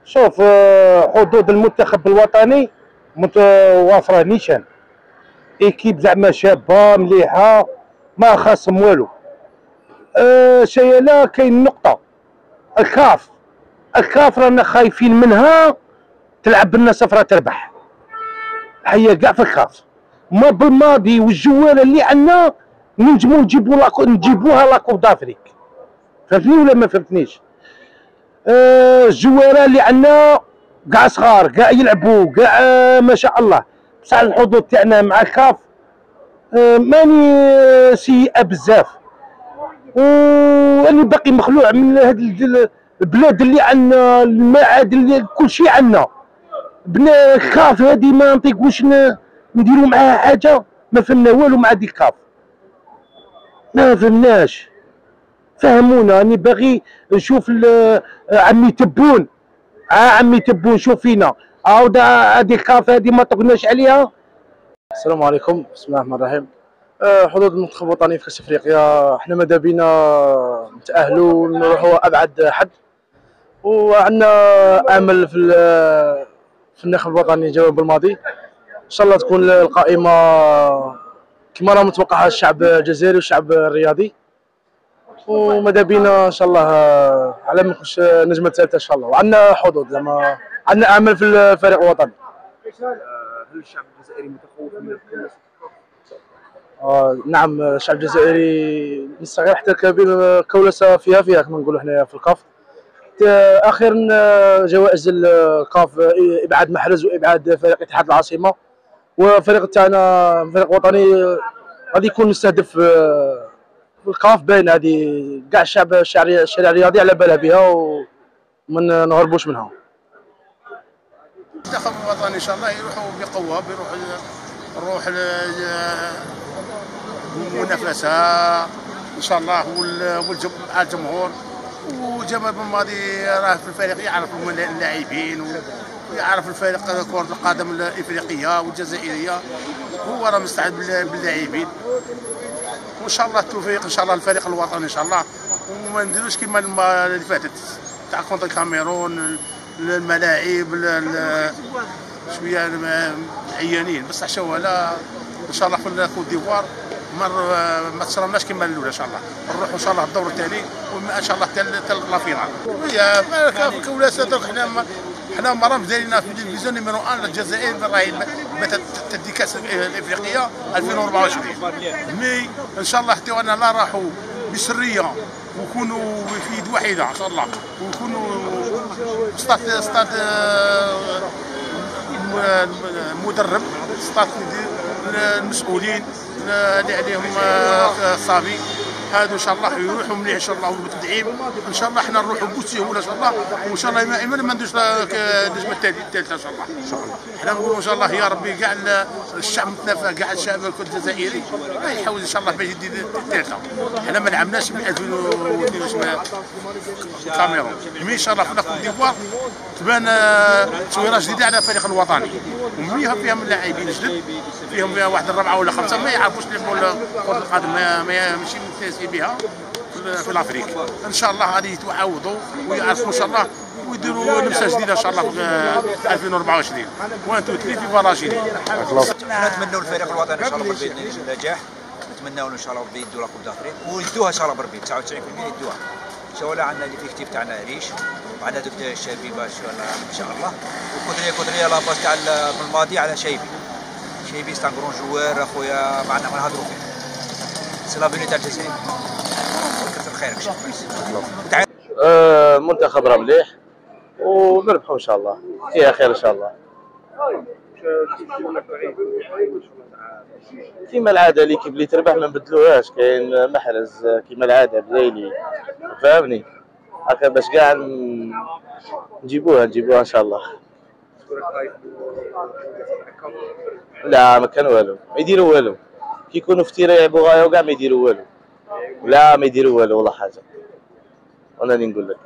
شوف، حظوظ المنتخب الوطني متوافره نيشان. ايكيب زعما شابه مليحه، ما خاصهم والو. شيء لا كاين نقطه، الكاف رانا خايفين منها تلعب بالنا صفرة تربح. هي كاع في الكاف، ما بالماضي والجواله اللي عندنا نجمو نجيبوها لاكوب دافريك. فهمتني ولا ما فهمتنيش؟ الجواره اللي عندنا كاع صغار، كاع يلعبوا، كاع ما شاء الله. بصح الحظوظ تاعنا مع الكاف ماني سيئه بزاف. واني باقي مخلوع من هاد البلاد اللي عندنا، المعادن اللي كل شيء عندنا. بنا الكاف هادي ما نطيقوش نديرو معاها حاجه، ما فهمنا والو مع ديك الكاف، ما فهمناش. فهمونا. راني باغي نشوف عمي تبون، عمي تبون شوف فينا عاود هادي الكاف هادي ما طقناش عليها. السلام عليكم، بسم الله الرحمن الرحيم. حظوظ المنتخب الوطني في كاس افريقيا، حنا ماذا بينا نتاهلوا نروحوا ابعد حد، وعندنا امل في الناخب الوطني جواب الماضي. ان شاء الله تكون القائمه كما راه متوقعها الشعب الجزائري والشعب الرياضي، وماذا بينا ان شاء الله على ما نكونش النجمه الثالثه ان شاء الله. وعندنا حظوظ زعما، عندنا امل في الفريق الوطني. هل الشعب الجزائري متخوف من الكؤوس؟ نعم، الشعب الجزائري الصغير حتى الكبير كولسه فيها كما نقولوا حنايا في الكاف. اخيرا جوائز الكاف، ابعاد محرز وابعاد فريق اتحاد العاصمه، والفريق تاعنا فريق وطني غادي يكون مستهدف في الكاف. باين هذه كاع الشارع الرياضي على بالها بها وما نهربوش منها. المنتخب الوطني ان شاء الله يروحوا بقوه، بروح المنافسه ان شاء الله، مع الجمهور. وجمال بن ماضي راه في الفريق يعرف اللاعبين ويعرف الفريق كرة القدم الافريقيه والجزائريه، هو راه مستعد باللاعبين. وان شاء الله التوفيق ان شاء الله للفريق الوطني ان شاء الله، وما نديروش كما اللي فاتت تاع كونتر الكاميرون، الملاعب شويه عيانين، بصح شو لا ان شاء الله في الكوت ديفوار ما تصرمناش كما الاولى. ان شاء الله نروحوا ان شاء الله الدور الثاني، وان شاء الله حتى لافينال. هي كولاسه درك حنا مرة دايرين في الديفيزيون نيميرو 1 الجزائر راهي تدي كاس الافريقيه 2024. مي ان شاء الله حتى انا لا راحوا بسريه ويكونوا في يد واحده ان شاء الله، ويكونوا ستاد مدرب، ستاد المسؤولين اللي عليهم صافي هادو ان شاء الله يروحوا مليح ان شاء الله، وبالتدعيم ان شاء الله حنا نروحوا بوسيهوله ان شاء الله، وان شاء الله ما ندوش النجمه الثالثه ان شاء الله. حنا نقولوا ان شاء الله يا ربي كاع الشعب متنافى، كاع الشعب الجزائري يحاول ان شاء الله باش يدير الثالثه. حنا ما لعبناش ب 2022 كاميرون، مي ان شاء الله في الكوت ديفوار تبان تصويره جديده على الفريق الوطني، فيها من لاعبين جدد، فيهم واحد الربعه ولا خمسه ما يعرفوش يلعبوا كره القدم، ماشي ممتازين بها في الافريق. ان شاء الله غادي يتعاوضوا ويعرفوا ان شاء الله ويديروا لمسه جديده ان شاء الله في 2024. 1 2 3 في فراجيلي. نتمنوا الفريق الوطني ان شاء الله بربي النجاح، نتمنوا ان شاء الله بربي يدوا لاكوب دافريك ويدوها ان شاء الله بربي 99% يدوها ان شاء الله. عندنا ليفيكتيف تاعنا ريش، وعندنا دوك الشبيبه ان شاء الله، وكودريا لاباس تاع الماضي على شيبي ستان كرون جوار اخويا، معنا ما نهضروا فيه. سي لا فيني تاع الجزائر، كثر خيرك شكرا. المنتخب راه مليح ونربحوا ان شاء الله، فيها خير ان شاء الله. كيما العاده ليكيب اللي تربح ما نبدلوهاش، كاين محرز كيما العاده بليلي، فاهمني هكا باش كاع نجيبوها ان شاء الله. لا ما كان والو، ما يديروا والو، كي يكونوا في تيره يلعبوا غايه وكاع ما يديروا والو، لا ما يديروا والو والله حاجه، وانا اللي نقول لك.